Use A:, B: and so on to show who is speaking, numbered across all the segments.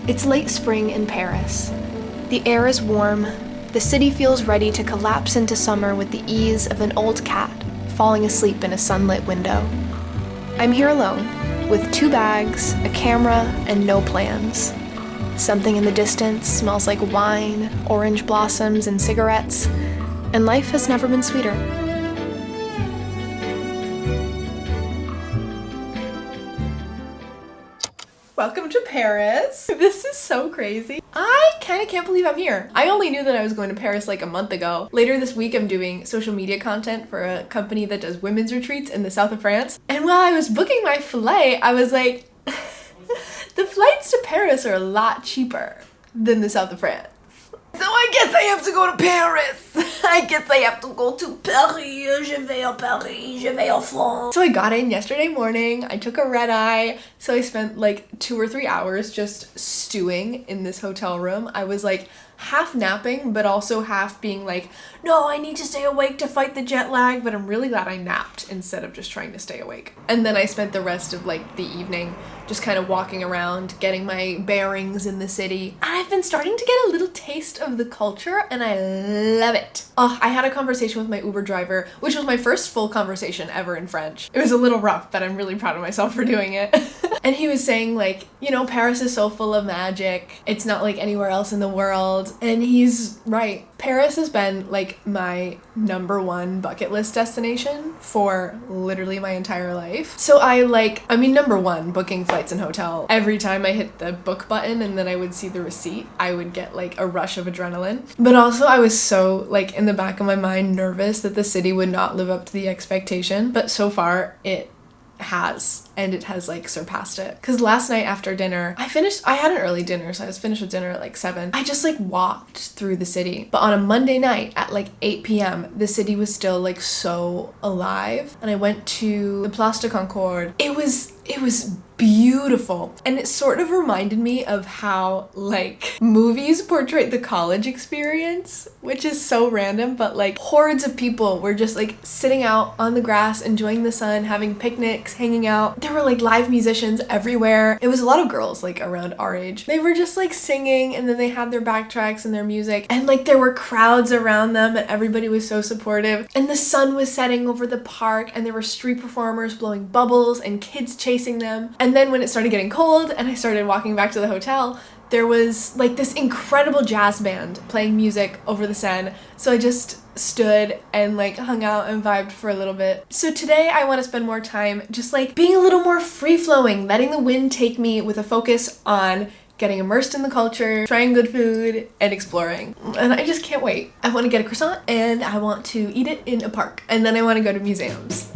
A: It's late spring in Paris. The air is warm. The city feels ready to collapse into summer with the ease of an old cat falling asleep in a sunlit window. I'm here alone, with 2 bags, a camera, and no plans. Something in the distance smells like wine, orange blossoms, and cigarettes, and life has never been sweeter. Welcome to Paris. This is so crazy. I kind of can't believe I'm here. I only knew that I was going to Paris like a month ago. Later this week, I'm doing social media content for a company that does women's retreats in the south of France. And while I was booking my flight, I was like, the flights to Paris are a lot cheaper than the south of France. So I guess I have to go to Paris. I guess I have to go to Paris. Je vais à Paris. Je vais en France. So I got in yesterday morning. I took a red eye. So I spent like 2 or 3 hours just stewing in this hotel room. I was like half napping, but also half being like, no, I need to stay awake to fight the jet lag. But I'm really glad I napped instead of just trying to stay awake. And then I spent the rest of like the evening just kind of walking around, getting my bearings in the city. And I've been starting to get a little taste of the culture and I love it. Oh, I had a conversation with my Uber driver, which was my first full conversation ever in French. It was a little rough, but I'm really proud of myself for doing it. And he was saying like, you know, Paris is so full of magic. It's not like anywhere else in the world. And he's right. Paris has been like my #1 bucket list destination for literally my entire life. So number 1, booking flights and hotel. Every time I hit the book button and then I would see the receipt, I would get like a rush of adrenaline. But also I was so like in the back of my mind nervous that the city would not live up to the expectation. But so far it has, and it has like surpassed it. Because last night after dinner, I had an early dinner, so I was finished with dinner at like 7. I just like walked through the city. But on a Monday night at like 8 p.m, the city was still like so alive. And I went to the Place de Concorde. It was beautiful. And it sort of reminded me of how like movies portray the college experience, which is so random, but like hordes of people were just like sitting out on the grass, enjoying the sun, having picnics, hanging out. There were like live musicians everywhere. It was a lot of girls like around our age. They were just like singing, and then they had their backtracks and their music, and like there were crowds around them, and everybody was so supportive. And the sun was setting over the park, and there were street performers blowing bubbles and kids chasing them. And then when it started getting cold and I started walking back to the hotel, there was like this incredible jazz band playing music over the Seine. So I just stood and like hung out and vibed for a little bit. So today I want to spend more time just like being a little more free-flowing, letting the wind take me, with a focus on getting immersed in the culture, trying good food, and exploring. And I just can't wait. I want to get a croissant and I want to eat it in a park. And then I want to go to museums.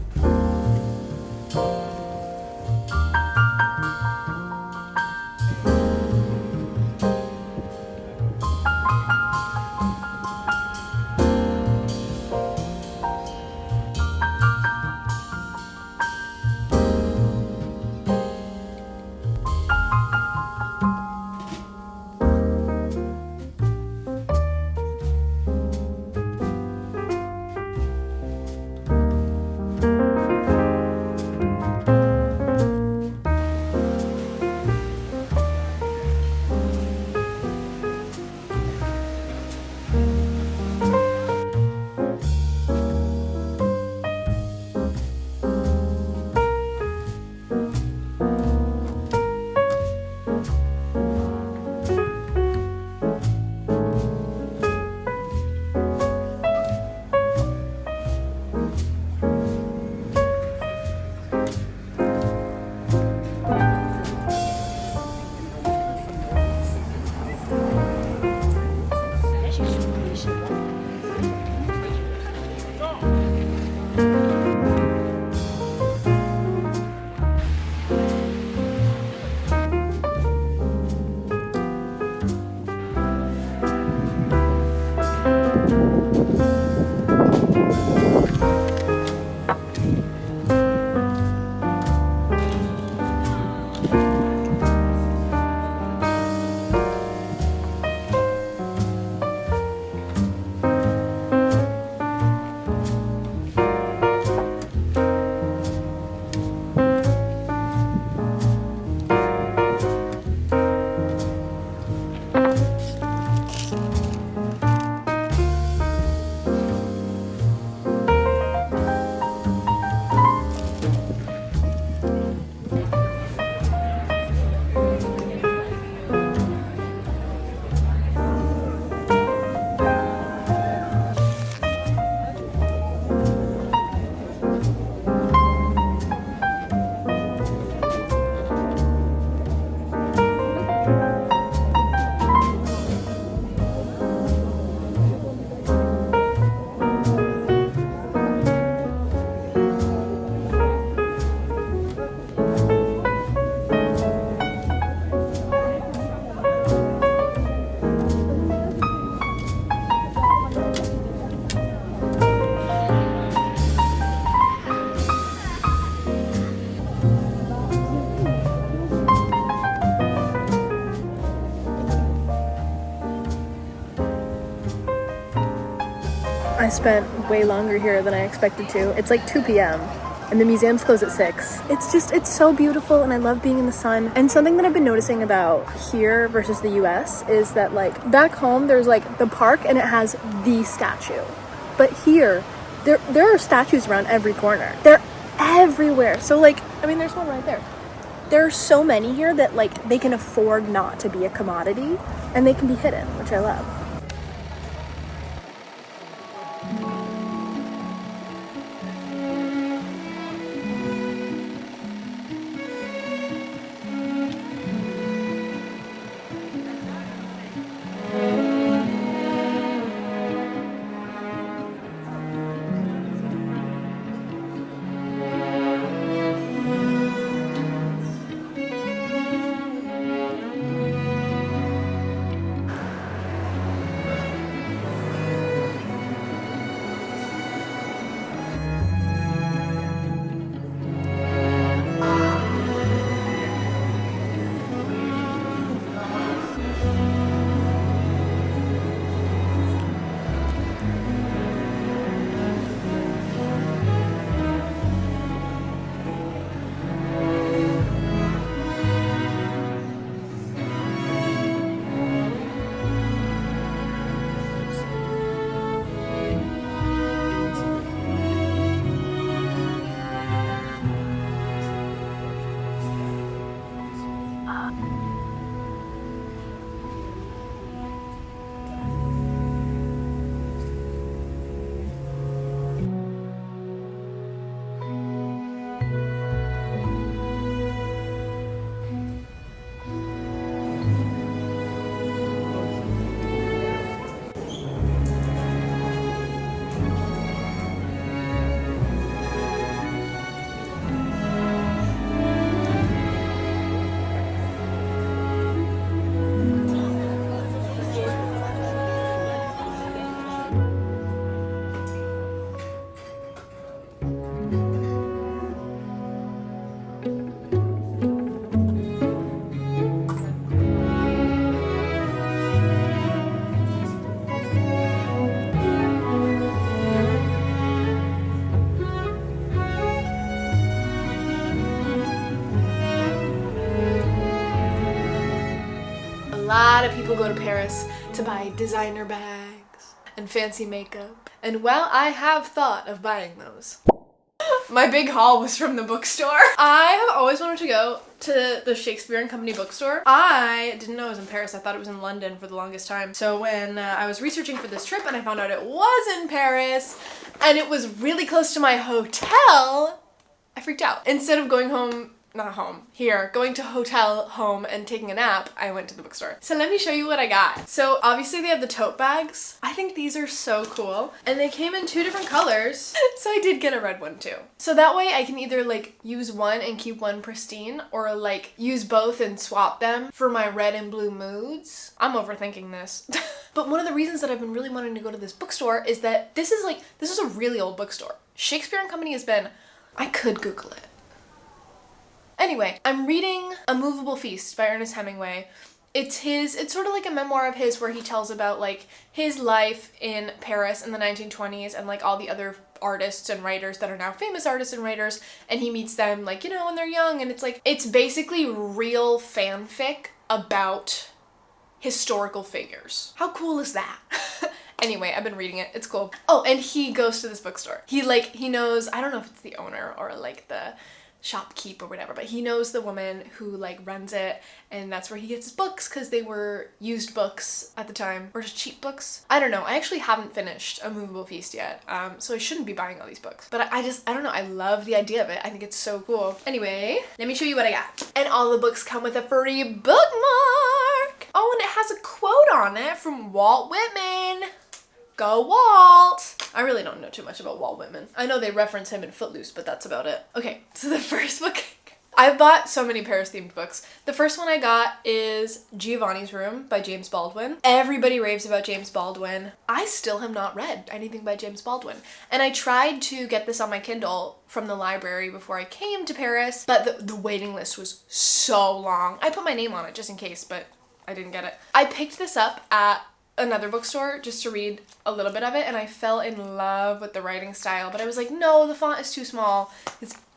A: I spent way longer here than I expected to. It's like 2 p.m. and the museums close at 6. It's so beautiful, and I love being in the sun. And something that I've been noticing about here versus the US is that, like, back home there's like the park and it has the statue. But here, there are statues around every corner. They're everywhere. So, like, I mean, there's one right there. There are so many here that, like, they can afford not to be a commodity, and they can be hidden, which I love. A lot of people go to Paris to buy designer bags and fancy makeup, and well, I have thought of buying those. My big haul was from the bookstore. I have always wanted to go to the Shakespeare and Company bookstore. I didn't know it was in Paris. I thought it was in London for the longest time. So when I was researching for this trip and I found out it was in Paris and it was really close to my hotel, I freaked out. Instead of going home, not home, here, going to hotel home and taking a nap, I went to the bookstore. So let me show you what I got. So obviously they have the tote bags. I think these are so cool. And they came in 2 different colors. So I did get a red one too. So that way I can either like use one and keep one pristine, or like use both and swap them for my red and blue moods. I'm overthinking this. But one of the reasons that I've been really wanting to go to this bookstore is that this is a really old bookstore. Shakespeare and Company has been, I could Google it. Anyway, I'm reading A Movable Feast by Ernest Hemingway. It's sort of like a memoir of his where he tells about like his life in Paris in the 1920s and like all the other artists and writers that are now famous artists and writers, and he meets them like, you know, when they're young, and it's basically real fanfic about historical figures. How cool is that? Anyway, I've been reading it. It's cool. Oh, and he goes to this bookstore. He knows, I don't know if it's the owner or like the shopkeep or whatever, but he knows the woman who like runs it, and that's where he gets his books because they were used books at the time, or just cheap books. I don't know. I actually haven't finished A Movable Feast yet, so I shouldn't be buying all these books. But I don't know. I love the idea of it. I think it's so cool. Anyway, let me show you what I got. And all the books come with a free bookmark. Oh, and it has a quote on it from Walt Whitman. Go Walt! I really don't know too much about Walt Whitman. I know they reference him in Footloose, but that's about it. Okay, so the first book... I've bought so many Paris-themed books. The first one I got is Giovanni's Room by James Baldwin. Everybody raves about James Baldwin. I still have not read anything by James Baldwin. And I tried to get this on my Kindle from the library before I came to Paris, but the waiting list was so long. I put my name on it just in case, but I didn't get it. I picked this up at another bookstore just to read a little bit of it, and I fell in love with the writing style, but I was like, no, the font is too small.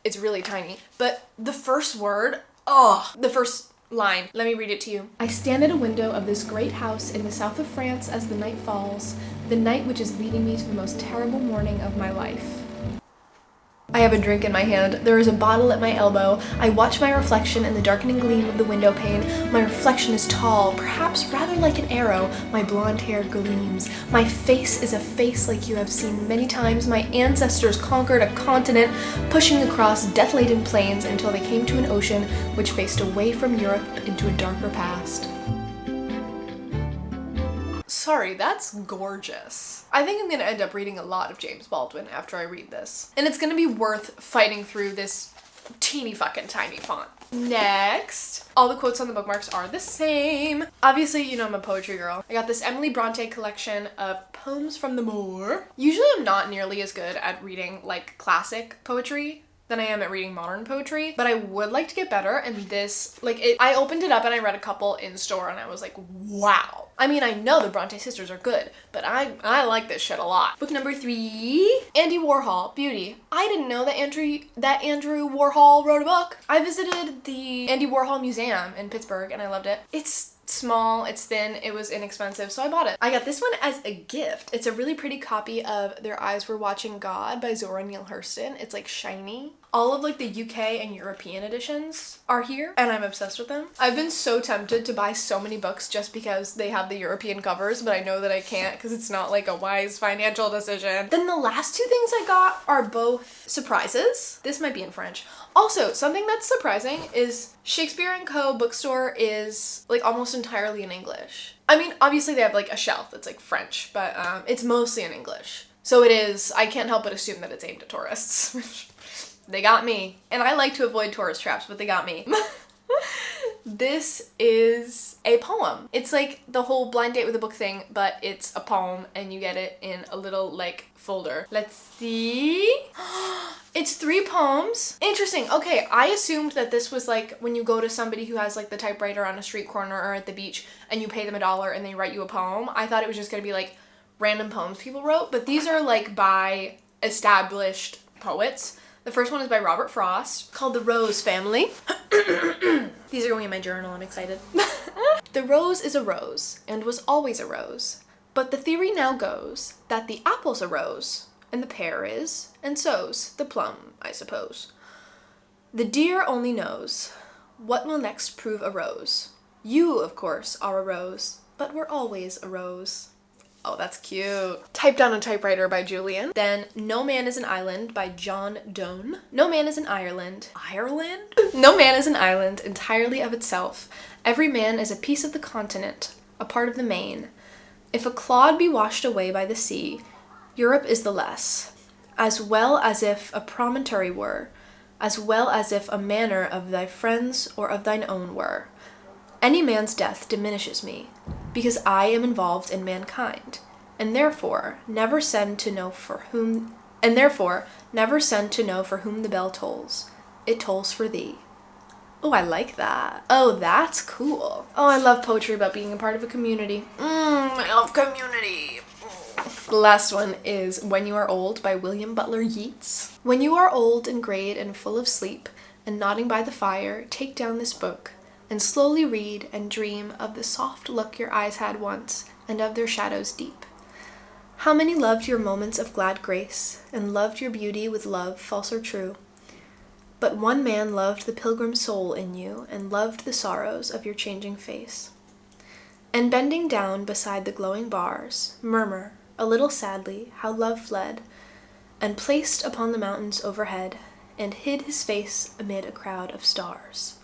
A: It's really tiny. But the first word, the first line, let me read it to you. I stand at a window of this great house in the south of France as the night falls, the night which is leading me to the most terrible morning of my life. I have a drink in my hand. There is a bottle at my elbow. I watch my reflection in the darkening gleam of the window pane. My reflection is tall, perhaps rather like an arrow. My blonde hair gleams. My face is a face like you have seen many times. My ancestors conquered a continent, pushing across death-laden plains until they came to an ocean which faced away from Europe into a darker past. Sorry, that's gorgeous. I think I'm gonna end up reading a lot of James Baldwin after I read this. And it's gonna be worth fighting through this teeny fucking tiny font. Next, all the quotes on the bookmarks are the same. Obviously, you know I'm a poetry girl. I got this Emily Bronte collection of Poems from the Moor. Usually I'm not nearly as good at reading like classic poetry than I am at reading modern poetry, but I would like to get better, and this, I opened it up and I read a couple in store and I was like, wow. I mean, I know the Bronte sisters are good, but I like this shit a lot. Book number 3, Andy Warhol, Beauty. I didn't know that Andrew Warhol wrote a book. I visited the Andy Warhol Museum in Pittsburgh and I loved it. It's small, it's thin, it was inexpensive, so I bought it. I got this one as a gift. It's a really pretty copy of Their Eyes Were Watching God by Zora Neale Hurston. It's like shiny. All of like the UK and European editions are here and I'm obsessed with them. I've been so tempted to buy so many books just because they have the European covers, but I know that I can't because it's not like a wise financial decision. Then the last 2 things I got are both surprises. This might be in French. Also, something that's surprising is Shakespeare & Co. bookstore is like almost entirely in English. I mean, obviously they have like a shelf that's like French, but it's mostly in English. So it is, I can't help but assume that it's aimed at tourists. They got me. And I like to avoid tourist traps, but they got me. This is a poem. It's like the whole blind date with a book thing, but it's a poem and you get it in a little like folder. Let's see. It's 3 poems. Interesting. Okay, I assumed that this was like when you go to somebody who has like the typewriter on a street corner or at the beach and you pay them $1 and they write you a poem. I thought it was just gonna be like random poems people wrote, but these are like by established poets. The first one is by Robert Frost, called The Rose Family. These are going in my journal, I'm excited. The rose is a rose, and was always a rose. But the theory now goes that the apple's a rose, and the pear is, and so's the plum, I suppose. The dear only knows what will next prove a rose. You, of course, are a rose, but we're always a rose. Oh, that's cute. Typed on a typewriter by Julian. Then No Man is an Island by John Donne. No man is an Ireland. Ireland? No man is an island entirely of itself. Every man is a piece of the continent, a part of the main. If a clod be washed away by the sea, Europe is the less, as well as if a promontory were, as well as if a manor of thy friends or of thine own were. Any man's death diminishes me, because I am involved in mankind, and therefore never send to know for whom the bell tolls. It tolls for thee. Oh, I like that. Oh, that's cool. Oh, I love poetry about being a part of a community. I love community. The last one is When You Are Old by William Butler Yeats. When you are old and grayed and full of sleep, and nodding by the fire, take down this book, and slowly read and dream of the soft look your eyes had once, and of their shadows deep. How many loved your moments of glad grace, and loved your beauty with love false or true? But one man loved the pilgrim soul in you, and loved the sorrows of your changing face. And bending down beside the glowing bars, murmur, a little sadly, how love fled, and placed upon the mountains overhead, and hid his face amid a crowd of stars.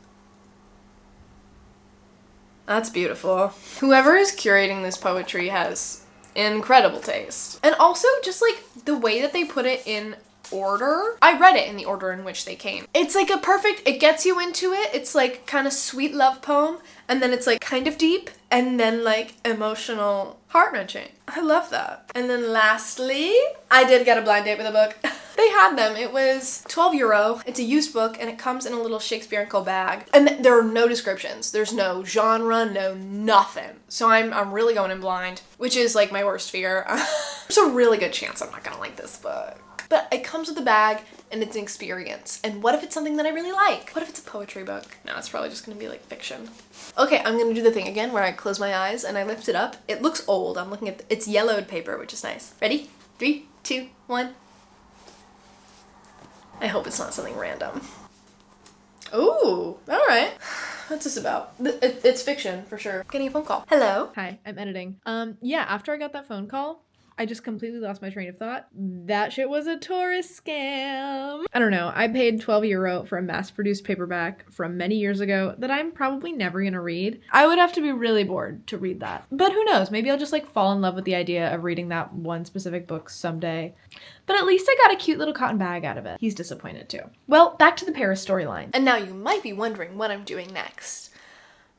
A: That's beautiful. Whoever is curating this poetry has incredible taste. And also just like the way that they put it in order. I read it in the order in which they came. It's like a perfect, it gets you into it. It's like kind of sweet love poem, and then it's like kind of deep, and then like emotional, heart-wrenching. I love that. And then lastly, I did get a blind date with a book. They had them. It was €12. It's a used book and it comes in a little Shakespeare & Co bag. And there are no descriptions. There's no genre, no nothing. So I'm really going in blind, which is like my worst fear. There's a really good chance I'm not gonna like this book. But it comes with a bag and it's an experience. And what if it's something that I really like? What if it's a poetry book? No, it's probably just gonna be like fiction. Okay, I'm gonna do the thing again where I close my eyes and I lift it up. It looks old. I'm looking at it's yellowed paper, which is nice. Ready? 3, 2, 1. I hope it's not something random. Ooh, all right. What's this about? It's fiction for sure. Getting a phone call. Hello.
B: Hi, I'm editing. Yeah, after I got that phone call, I just completely lost my train of thought. That shit was a tourist scam. I don't know. I paid €12 for a mass-produced paperback from many years ago that I'm probably never gonna read. I would have to be really bored to read that. But who knows? Maybe I'll just like fall in love with the idea of reading that one specific book someday. But at least I got a cute little cotton bag out of it. He's disappointed too. Well, back to the Paris storyline.
A: And now you might be wondering what I'm doing next.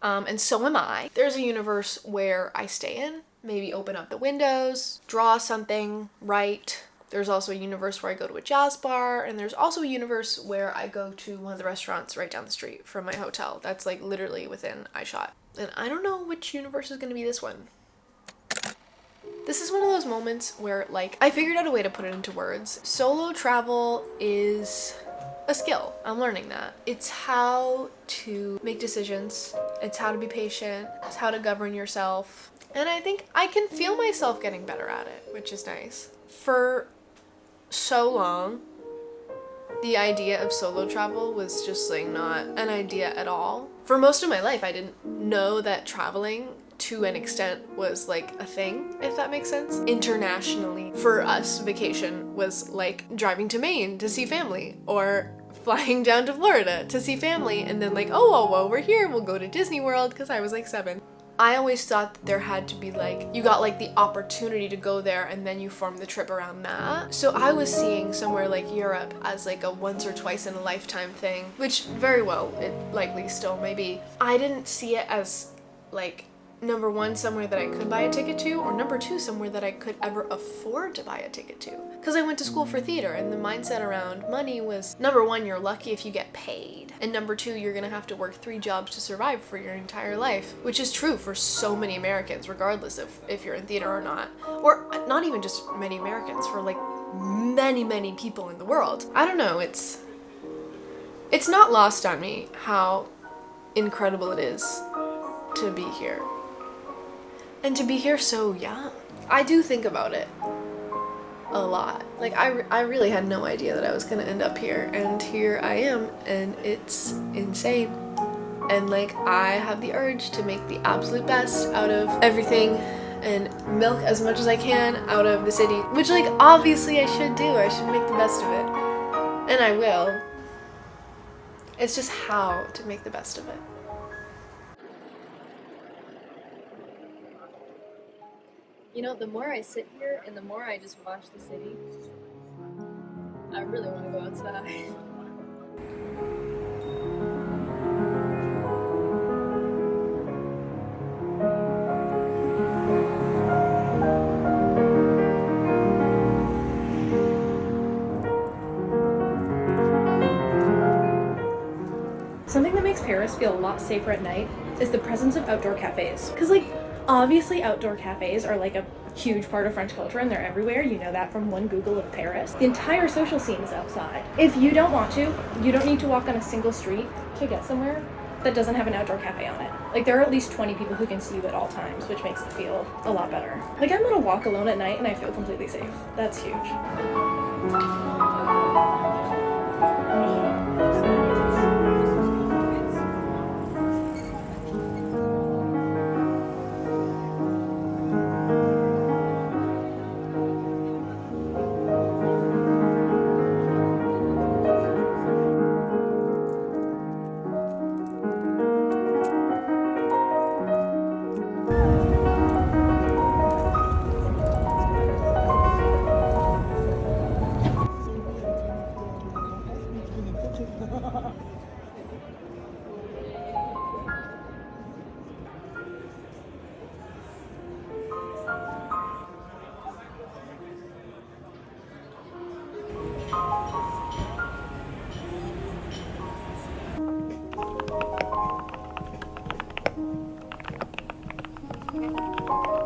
A: And so am I. There's a universe where I stay in. Maybe open up the windows, draw something, write. There's also a universe where I go to a jazz bar, and there's also a universe where I go to one of the restaurants right down the street from my hotel. That's like literally within eyeshot. And I don't know which universe is gonna be this one. This is one of those moments where like I figured out a way to put it into words. Solo travel is a skill. I'm learning that. It's how to make decisions. It's how to be patient. It's how to govern yourself. And I think I can feel myself getting better at it, which is nice. For so long, the idea of solo travel was just like not an idea at all. For most of my life, I didn't know that traveling to an extent was like a thing, if that makes sense. Internationally, for us, vacation was like driving to Maine to see family, or flying down to Florida to see family, and then like, oh, well, while we're here, we'll go to Disney World, because I was like 7. I always thought that there had to be like, you got like the opportunity to go there and then you form the trip around that. So I was seeing somewhere like Europe as like a once or twice in a lifetime thing, which very well, it likely still may be. I didn't see it as like, number one, somewhere that I could buy a ticket to, or number two, somewhere that I could ever afford to buy a ticket to. Because I went to school for theater and the mindset around money was, number one, you're lucky if you get paid. And number two, you're gonna have to work 3 jobs to survive for your entire life. Which is true for so many Americans, regardless of if you're in theater or not. Or not even just many Americans, for like many, many people in the world. I don't know, it's not lost on me how incredible it is to be here. And to be here so young. I do think about it a lot. Like, I really had no idea that I was gonna end up here, and here I am, and it's insane. And like, I have the urge to make the absolute best out of everything and milk as much as I can out of the city, which like, obviously I should do. I should make the best of it. And I will. It's just how to make the best of it.
C: You know, the more I sit here and the more I just watch the city, I really want to go outside.
B: Something that makes Paris feel a lot safer at night is the presence of outdoor cafes. Because like, obviously outdoor cafes are like a huge part of French culture and they're everywhere. You know that from one Google of Paris. The entire social scene is outside. If you don't want to, you don't need to walk on a single street to get somewhere that doesn't have an outdoor cafe on it. Like, there are at least 20 people who can see you at all times, which makes it feel a lot better. Like, I'm gonna walk alone at night and I feel completely safe. That's huge.
A: Bye.